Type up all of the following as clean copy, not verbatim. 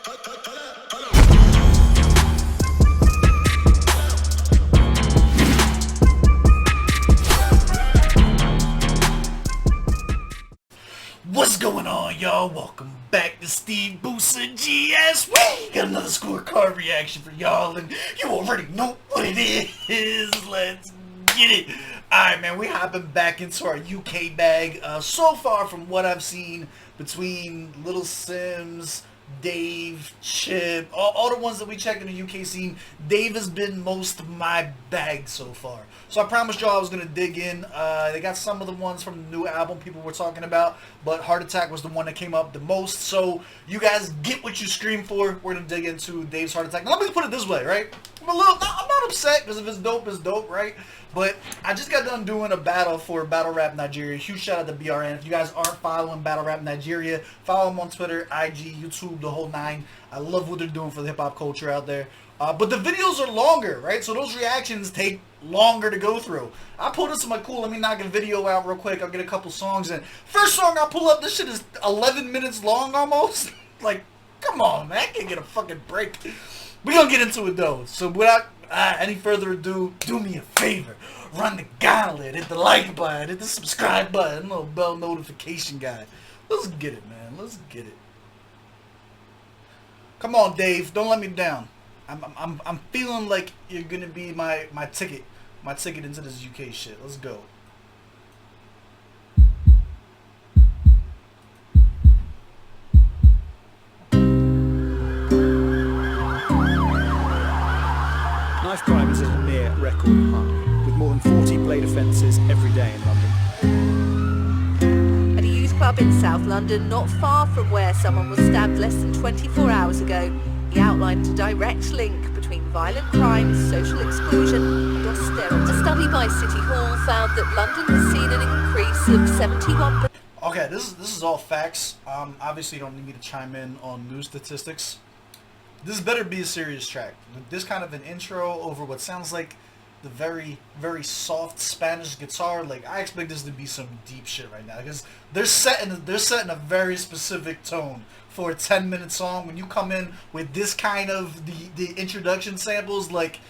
What's going on, y'all? Welcome back to SteveBussaGS. We got another scorecard reaction for y'all, and you already know what it is. Let's get it. Alright, man, we hopping back into our UK bag. So far, from what I've seen, between Little Sims, Dave, Chip, all the ones that we checked in the UK scene, Dave has been most of my bag so far. So I promised y'all I was going to dig in. They got some of the ones from the new album people were talking about, but Heart Attack was the one that came up the most. So you guys get what you scream for. We're going to dig into Dave's Heart Attack. Now, let me put it this way, right? I'm not upset, because if it's dope, right? But I just got done doing a battle for Battle Rap Nigeria. Huge shout out to BRN. If you guys aren't following Battle Rap Nigeria, follow them on Twitter, IG, YouTube, the whole nine. I love what they're doing for the hip-hop culture out there. But the videos are longer, right? So those reactions take longer to go through. I pulled this, I'm like, cool, let me knock a video out real quick. I'll get a couple songs in. First song I pull up, this shit is 11 minutes long almost. Like, come on, man. I can't get a fucking break. We're going to get into it, though. So without any further ado, do me a favor. Run the gauntlet. Hit the like button. Hit the subscribe button. Little bell notification guy. Let's get it, man. Let's get it. Come on, Dave. Don't let me down. I'm feeling like you're gonna be my ticket into this UK shit. Let's go. Knife crime is at a near record high, with more than 40 blade offences every day in London. At a youth club in South London, not far from where someone was stabbed less than 24 hours ago, he outlined a direct link between violent crime, social exclusion and austerity. A study by City Hall found that London has seen an increase of 71%. Okay, this is all facts. Obviously you don't need me to chime in on news statistics. This better be a serious track. With this kind of an intro over what sounds like the very, very soft Spanish guitar, like I expect this to be some deep shit right now, because they're setting a very specific tone for a 10-minute song. When you come in with this kind of the introduction samples, like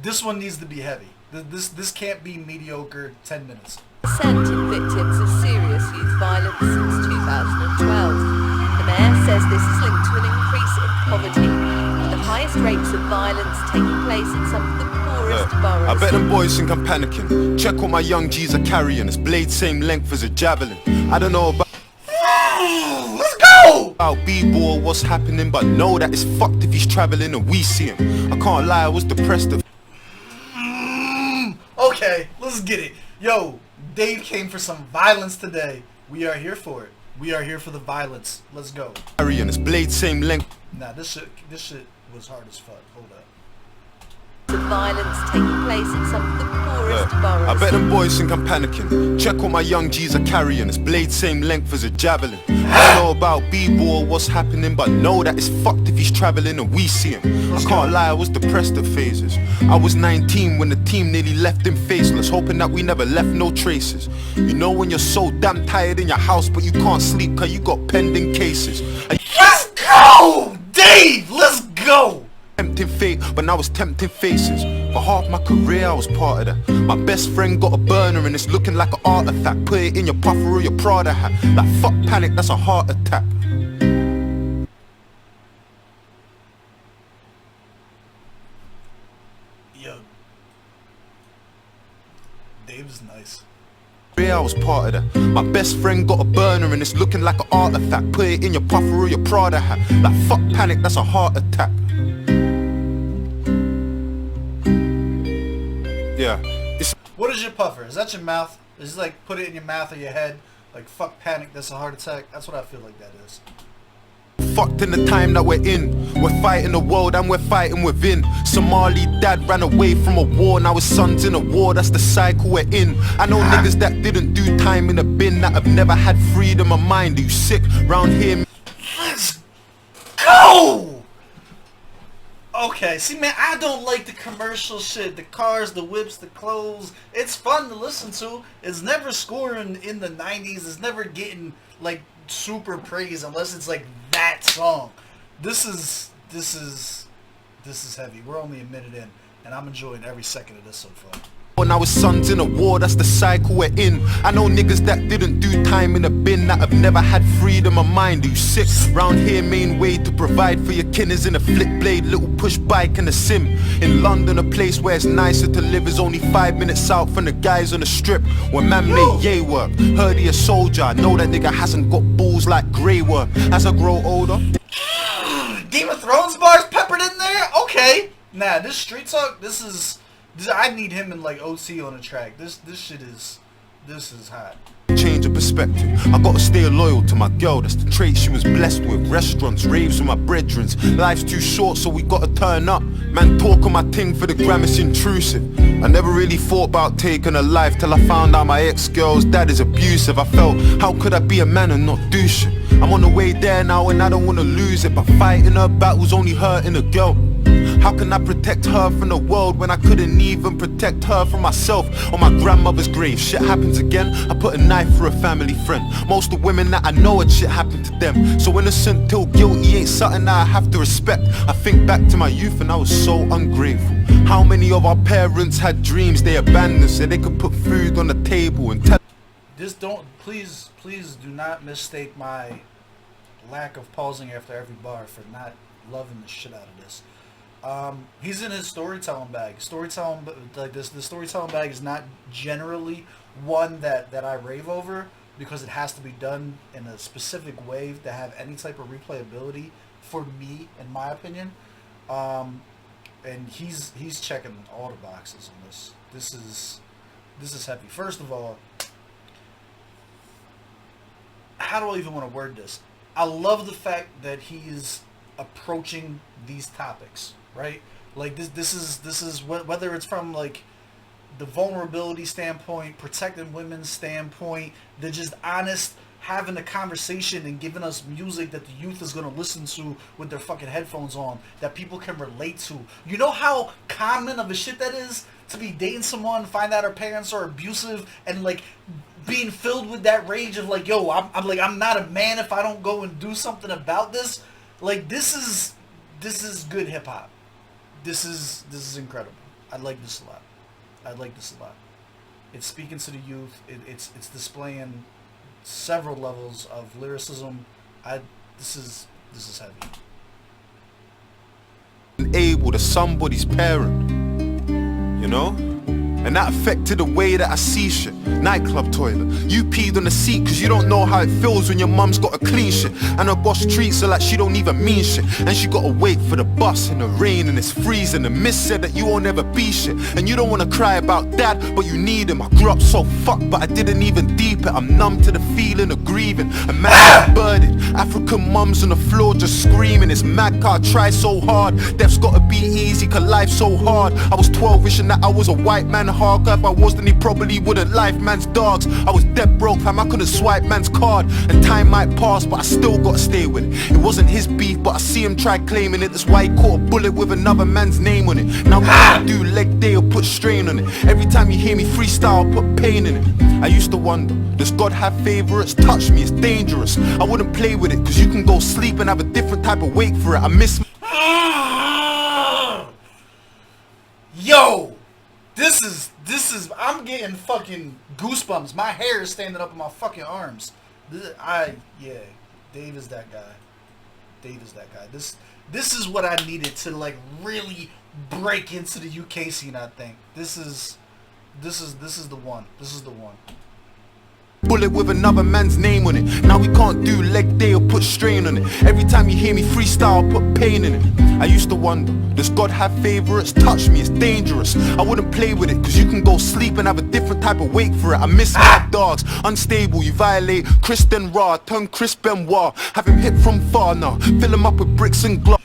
this one needs to be heavy. This can't be mediocre 10 minutes. In victims of serious youth violence since 2012. The mayor says this is linked to an increase in poverty, with the highest rates of violence taking place in some of the poorest boroughs. I bet them boys think I'm panicking. Check what my young G's are carrying. It's blade same length as a javelin. I don't know about let's go! about B-ball, what's happening, but know that it's fucked if he's travelling and we see him. I can't lie, I was depressed. Okay, let's get it. Yo, Dave came for some violence today. We are here for it. We are here for the violence. Let's go. Carrying this blade same length. Nah, this shit was hard as fuck. Hold up. The violence taking place in some of the poorest boroughs. I bet them boys think I'm panicking. Check what my young G's are carrying. It's blade same length as a javelin. I don't know about B-ball, what's happening, but know that it's fucked if he's travelling and we see him. I can't lie, I was depressed at phases. I was 19 when the team nearly left him faceless, hoping that we never left no traces. You know when you're so damn tired in your house, but you can't sleep cause you got pending cases. Let's go! Dave, let's go! Tempting fate, but now it's tempting faces. For half my career I was part of that. My best friend got a burner and it's looking like an artifact. Put it in your puffer or your Prada hat. Like fuck panic, that's a heart attack. Yo, Dave's nice. I was part of that. My best friend got a burner and it's looking like an artifact. Put it in your puffer or your Prada hat. Like fuck panic, that's a heart attack. Yeah. What is your puffer? Is that your mouth? Is it like put it in your mouth or your head? Like fuck panic, that's a heart attack? That's what I feel like that is. Fucked in the time that we're in. We're fighting the world and we're fighting within. Somali dad ran away from a war, now his son's in a war, that's the cycle we're in. I know niggas that didn't do time in a bin, that have never had freedom of mind. Are you sick? Round here. Let's go! Okay, see man, I don't like the commercial shit, the cars, the whips, the clothes. It's fun to listen to. It's never scoring in the 90s. It's never getting like super praise unless it's like that song. This is heavy. We're only a minute in, and I'm enjoying every second of this so far. When our son's in a war, that's the cycle we're in. I know niggas that didn't do time in a bin, that have never had freedom of mind, who's sick. Round here, main way to provide for your kin is in a flip blade, little push bike and a sim. In London, a place where it's nicer to live is only 5 minutes out from the guys on the strip, where man made yay work. Heard he a soldier, I know that nigga hasn't got balls like Grey Worm. As I grow older, Game of Thrones bars peppered in there? Okay. Nah, this street talk, I need him in like OC on the track. This is hot. change of perspective. I gotta stay loyal to my girl, that's the trait she was blessed with. Restaurants, raves with my brethrens. Life's too short, so we gotta turn up. Man, talk on my ting for the gram, it's intrusive. I never really thought about taking a life till I found out my ex-girl's dad is abusive. I felt, how could I be a man and not do shit? I'm on the way there now and I don't wanna lose it, but fighting her battles only hurting a girl. How can I protect her from the world when I couldn't even protect her from myself? On my grandmother's grave, shit happens again. I put a knife for a family friend. Most of the women that I know had shit happened to them. So innocent till guilty ain't something that I have to respect. I think back to my youth and I was so ungrateful. How many of our parents had dreams they abandoned so they could put food on the table and tell... Please do not mistake my lack of pausing after every bar for not loving the shit out of this. He's in his storytelling bag. The storytelling bag is not generally one that I rave over because it has to be done in a specific way to have any type of replayability for me, in my opinion. And he's checking all the boxes on this. This is heavy. First of all, how do I even want to word this? I love the fact that he is approaching these topics. Right, like this is whether it's from like the vulnerability standpoint, protecting women's standpoint, they're just honest, having a conversation and giving us music that the youth is gonna listen to with their fucking headphones on, that people can relate to. You know how common of a shit that is to be dating someone, find out her parents are abusive, and like being filled with that rage of like, yo, I'm not a man if I don't go and do something about this. Like this is good hip hop. This is incredible. I like this a lot. It's speaking to the youth. It's displaying several levels of lyricism. This is heavy. Able to somebody's parent, you know? And that affected the way that I see shit. Nightclub toilet, you peed on the seat cause you don't know how it feels when your mum's got a clean shit. And her boss treats her like she don't even mean shit. And she gotta wait for the bus in the rain and it's freezing. The miss said that you won't ever be shit. And you don't wanna cry about dad, but you need him. I grew up so fucked, but I didn't even deep it. I'm numb to the feeling of grieving. A man birded, African mums on the floor just screaming. It's mad car, try so hard. Death's gotta be easy cause life's so hard. I was 12 wishing that I was a white man hard. If I was then he probably wouldn't life man's dogs. I was dead broke fam, I couldn't swipe man's card. And time might pass but I still gotta stay with it. It wasn't his beef but I see him try claiming it. That's why he caught a bullet with another man's name on it. Now we can't do leg day or put strain on it. Every time you hear me freestyle I put pain in it. I used to wonder, does God have favorites? Touch me, it's dangerous. I wouldn't play with it cause you can go sleep and have a different type of wake for it. I miss... Yo! This is, I'm getting fucking goosebumps. My hair is standing up in my fucking arms. Dave is that guy. This is what I needed to like really break into the UK scene, I think. This is the one. Bullet with another man's name on it. Now we can't do leg day or put strain on it. Every time you hear me freestyle, I put pain in it. I used to wonder, does God have favorites? Touch me, it's dangerous. I wouldn't play with it cause you can go sleep and have a different type of wake for it. I miss my dogs, unstable, you violate Kristen Ra, turn Chris Benoit. Have him hit from far now, fill him up with bricks and gloves.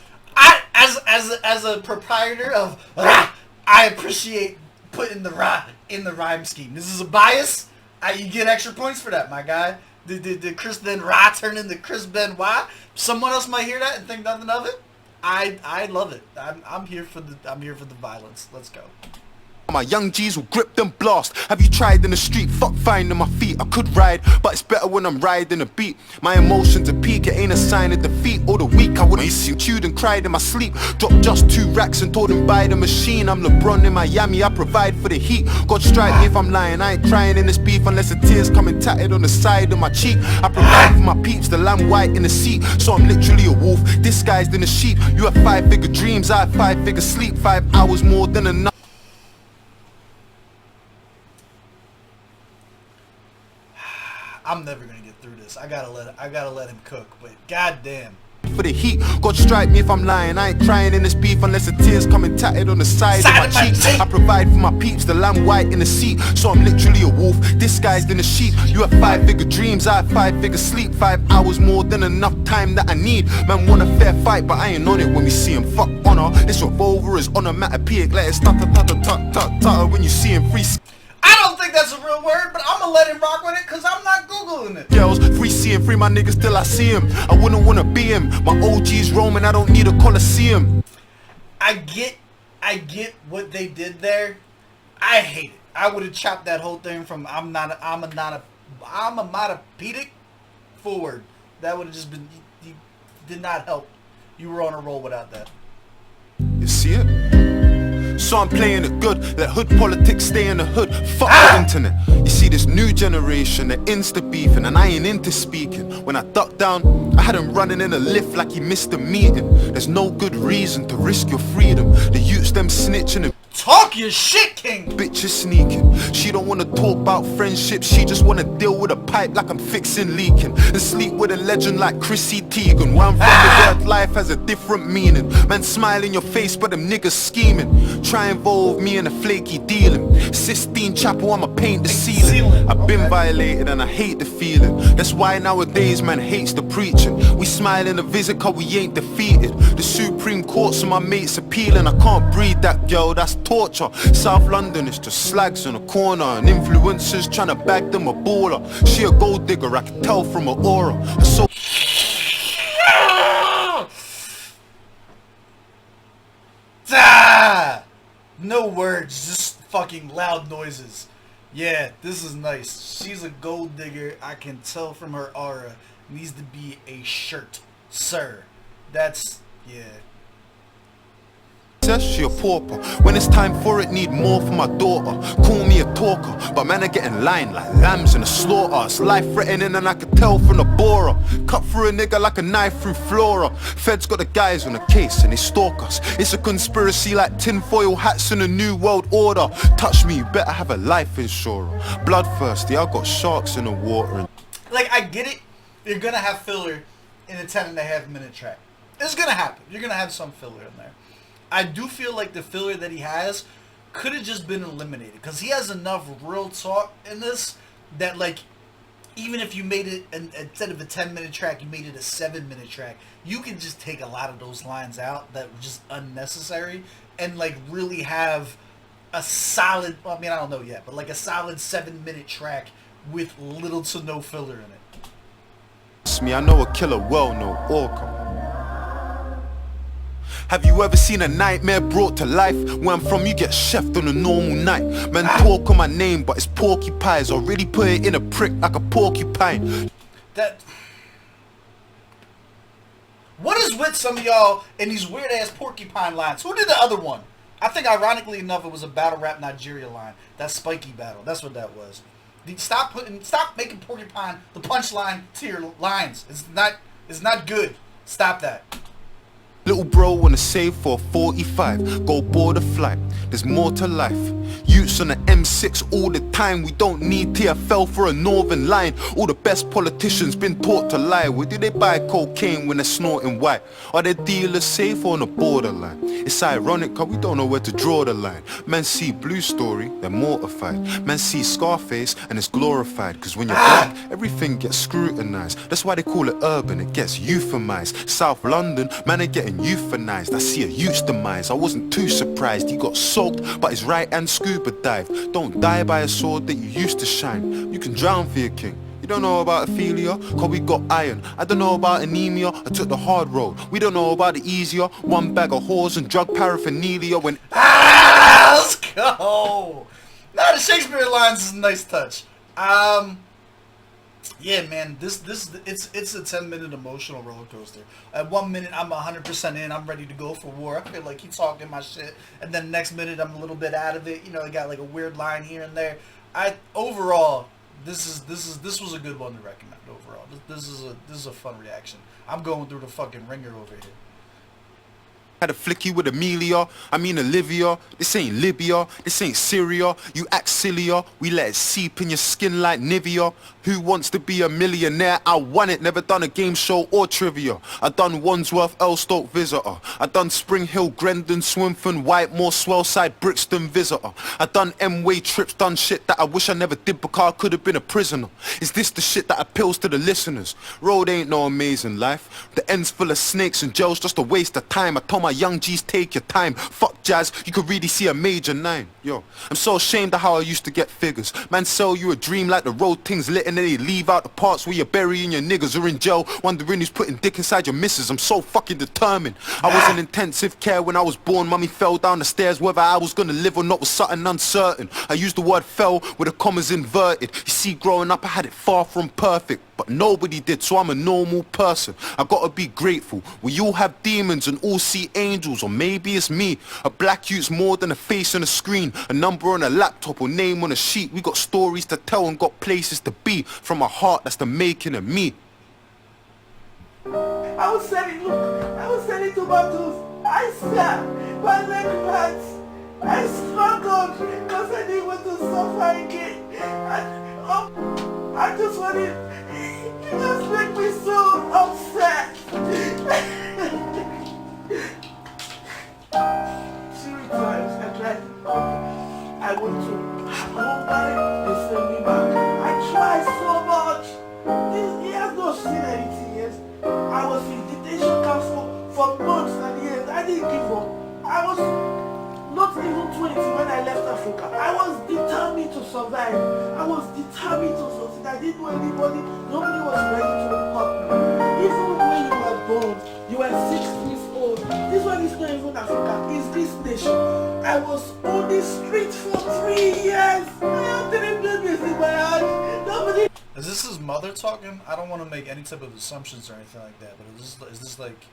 As a proprietor of I appreciate putting the ra in the rhyme scheme. This is a bias. You get extra points for that, my guy. Did Chris then Ra turn into Chris Benoit? Someone else might hear that and think nothing of it. I love it. I'm here for the violence. Let's go. My young G's will grip them blast. Have you tried in the street? Fuck finding my feet. I could ride, but it's better when I'm riding a beat. My emotions are peak, it ain't a sign of defeat or the weak. I wouldn't see chewed and cried in my sleep. Dropped just 2 racks and told him buy the machine. I'm LeBron in Miami, I provide for the heat. God strike me if I'm lying, I ain't crying in this beef unless the tears coming tatted on the side of my cheek. I provide for my peeps, the lamb white in the seat. So I'm literally a wolf, disguised in a sheep. You have 5-figure dreams, I have 5-figure sleep. 5 hours more than enough. I'm never gonna get through this. I gotta let him cook, but goddamn. For the heat, God strike me if I'm lying, I ain't crying in this beef unless the tears coming tatted on the side of my cheek. I provide for my peeps, the lamb white in the seat. So I'm literally a wolf, disguised in a sheep. You have 5-figure dreams, I have 5-figure sleep. 5 hours more than enough time that I need. Man want a fair fight, but I ain't on it when we see him. Fuck honor, this revolver is onomatopoeic. Let it stutter when you see him free. I don't think that's a real word, but I'm gonna let him rock with it because I'm not Googling it. Girls, free seeing, free my niggas till I see him. I wouldn't wanna be him. My OG's roaming, I don't need a Coliseum. I get what they did there. I hate it. I would have chopped that whole thing from I'm a monopedic forward. That would have just been, you did not help. You were on a roll without that. You see it? So I'm playing it good, let hood politics stay in the hood. Fuck the internet. You see this new generation, they're insta beefing, and I ain't into speaking. When I ducked down, I had him running in a lift like he missed a meeting. There's no good reason to risk your freedom. The youths them snitching and talk your shit, King. Bitches sneaking. She don't wanna talk about friendship, she just wanna deal with a pipe like I'm fixing leaking. And sleep with a legend like Chrissy Teigen. Where I'm from, the word life has a different meaning. Man smile in your face but them niggas scheming. Try involve me in a flaky dealing. Sistine Chapel, I'ma paint the ceiling. I've been violated and I hate the feeling. That's why nowadays man hates the preaching. We smile in the visit cause we ain't defeated. The Supreme Court so my mates appealing. I can't breed that girl, that's torture. South London is just slags on a corner and influencers trying to bag them a baller. She a gold digger, I can tell from her aura. And so no words, just fucking loud noises. Yeah, this is nice. She's a gold digger, I can tell from her aura. Needs to be a shirt, sir. That's, yeah. says she a pauper. When it's time for it, need more for my daughter. Call me a talker, but man I get in line like lambs in a slaughter. It's life threatening and I can tell from the borer. Cut through a nigga like a knife through flora. Feds got the guys on the case and they stalk us. It's a conspiracy like tinfoil hats in a new world order. Touch me, you better have a life insurer. Bloodthirsty, I got sharks in the water. Like, I get it. You're gonna have filler in a 10.5-minute track. It's gonna happen. You're gonna have some filler in there. I do feel like the filler that he has could have just been eliminated because he has enough real talk in this that, like, even if you made it instead of a 10-minute track, you made it a 7-minute track, you can just take a lot of those lines out that were just unnecessary and, like, really have a solid, well, I mean, I don't know yet, but like a solid 7-minute track with little to no filler in it. Me, I know a killer well, no orca. Have you ever seen a nightmare brought to life? Where I'm from, you get chefed on a normal night. Man talk on my name, but it's porcupines. Or really put it in a prick like a porcupine. That... What is with some of y'all in these weird-ass porcupine lines? Who did the other one? I think, ironically enough, it was a Battle Rap Nigeria line. That spiky battle. That's what that was. Stop making porcupine the punchline to your lines. It's not good. Stop that. Little bro wanna save for a 45. Go board a flight. There's more to life. Youths on the M6 all the time. We don't need TFL for a northern line. All the best politicians been taught to lie. Where do they buy cocaine when they're snorting white? Are their dealers safe or on the borderline? It's ironic cause we don't know where to draw the line. Men see Blue Story, they're mortified. Men see Scarface and it's glorified. Cause when you're black, everything gets scrutinized. That's why they call it urban, it gets euphemized. South London, man are getting euthanized. I see a youth's demise. I wasn't too surprised. He got soaked, but his right hand scuba dived. Don't die by a sword that you used to shine. You can drown for your king. You don't know about Ophelia, cause we got iron. I don't know about anemia, I took the hard road. We don't know about the easier. One bag of whores and drug paraphernalia when... Let's go! Now the Shakespeare lines is a nice touch. Yeah, man, it's a 10-minute emotional roller coaster. At 1 minute, I'm 100% in. I'm ready to go for war. I feel like he's talking my shit, and then next minute, I'm a little bit out of it. You know, I got like a weird line here and there. Overall, this was a good one to recommend. Overall, this is a fun reaction. I'm going through the fucking ringer over here. Had a flicky with Amelia, I mean Olivia. This ain't Libya, this ain't Syria. You act sillier, we let it seep in your skin like Nivea. Who wants to be a millionaire? I won it, never done a game show or trivia. I done Wandsworth, Elstoke Visitor. I done Spring Hill, Grendon, Swinfen, Whitemore, Swellside, Brixton Visitor. I done M-Way trips, done shit that I wish I never did because I could have been a prisoner. Is this the shit that appeals to the listeners? Road ain't no amazing life. The end's full of snakes and jails, just a waste of time. I told my young G's take your time. Fuck jazz, you could really see a major 9. Yo, I'm so ashamed of how I used to get figures. Man sell you a dream like the road things lit and then they leave out the parts where you're burying your niggas or in jail, wondering who's putting dick inside your missus. I'm so fucking determined. I was in intensive care when I was born. Mummy fell down the stairs. Whether I was gonna live or not was something uncertain. I used the word fell with the commas inverted. You see, growing up I had it far from perfect, but nobody did, so I'm a normal person. I gotta be grateful. We all have demons and all see angels, or maybe it's me. A black youth's more than a face on a screen, a number on a laptop or name on a sheet. We got stories to tell and got places to be. From a heart that's the making of me. I was selling tomatoes. I sat, my leg hurts. I struggled because I didn't want to suffer again. I just wanted, you just make me so upset. 3 times I tried. I went to home, they sent me back. I tried so much. He has not seen anything yet. I was in detention camp for months and years. I didn't give up. I was not even 20 when I left Africa. I was determined to survive. I was determined to succeed. I didn't know anybody. Nobody was ready to help me. Even when you were born, you were 6 years old. This one is not even Africa. It's this nation. I was on the street for 3 years. I have 3 babies in my heart. Nobody. Is this his mother talking? I don't want to make any type of assumptions or anything like that, but is this like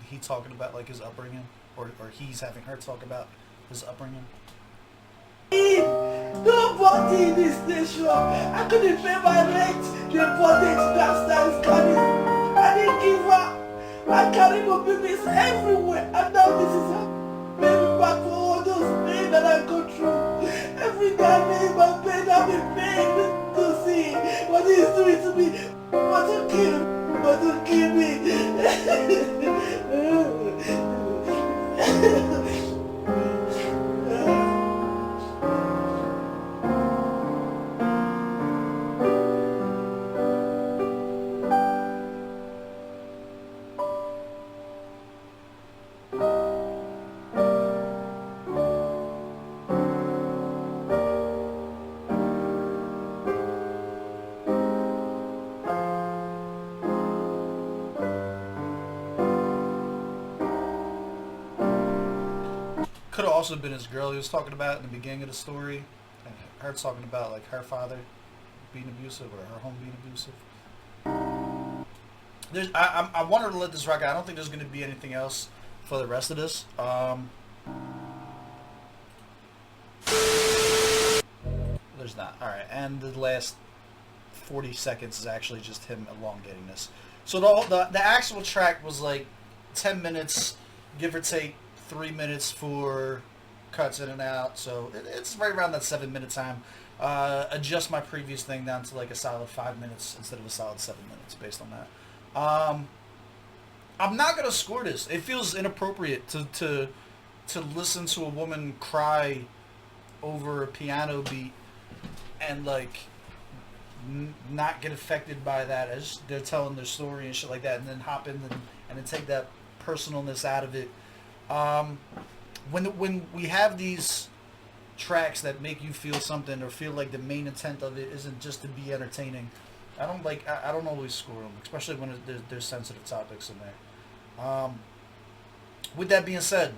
he talking about like his upbringing, or he's having her talk about his upbringing? Nobody in this nation. I couldn't pay my rent. The bondage bastards coming. I didn't give up. I carried my babies everywhere, and now this is how baby back for all those pain that I go through. Every day I lay in my bed, I'm in pain to see what he's doing to me. Want to kill me, want to kill me. Could have also been his girl he was talking about in the beginning of the story, and her talking about like her father being abusive or her home being abusive. I wanted to let this rock out. I don't think there's going to be anything else for the rest of this. There's not. All right, and the last 40 seconds is actually just him elongating this. So the actual track was like 10 minutes, give or take 3 minutes for cuts in and out, so it's right around that 7-minute time. Adjust my previous thing down to like a solid 5 minutes instead of a solid 7 minutes based on that. I'm not gonna score this. It feels inappropriate to listen to a woman cry over a piano beat and like not get affected by that as they're telling their story and shit like that, and then hop in and then take that personalness out of it. When we have these tracks that make you feel something or feel like the main intent of it isn't just to be entertaining, I don't always score them, especially when there's sensitive topics in there. With that being said,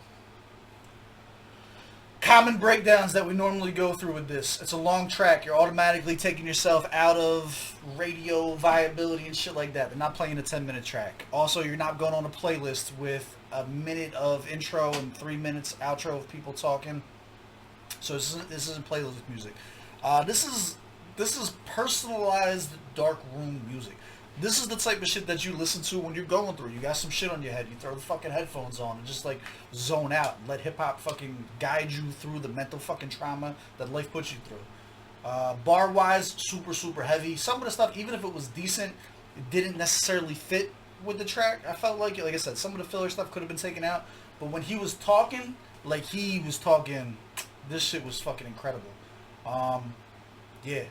Common breakdowns that we normally go through with this. It's a long track. You're automatically taking yourself out of radio viability and shit like that. They're not playing a 10-minute track. Also, you're not going on a playlist with a minute of intro and 3 minutes outro of people talking. So this isn't playlist music. This is personalized dark room music. This is the type of shit that you listen to when you're going through. You got some shit on your head. You throw the fucking headphones on and just like zone out. And let hip hop fucking guide you through the mental fucking trauma that life puts you through. Bar wise, super heavy. Some of the stuff, even if it was decent, it didn't necessarily fit with the track. I felt like I said, some of the filler stuff could have been taken out. But when he was talking, this shit was fucking incredible. Yeah.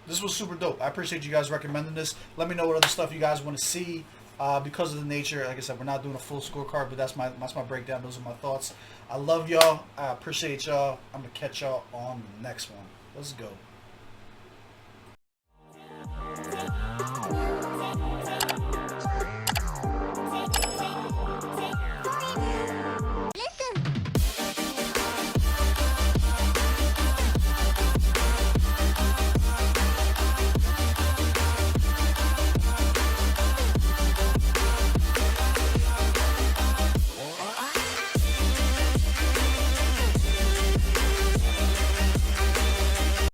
This was super dope. I appreciate you guys recommending this. Let me know what other stuff you guys want to see. Because of the nature, like I said, we're not doing a full scorecard, but that's my breakdown. Those are my thoughts. I love y'all. I appreciate y'all. I'm going to catch y'all on the next one. Let's go.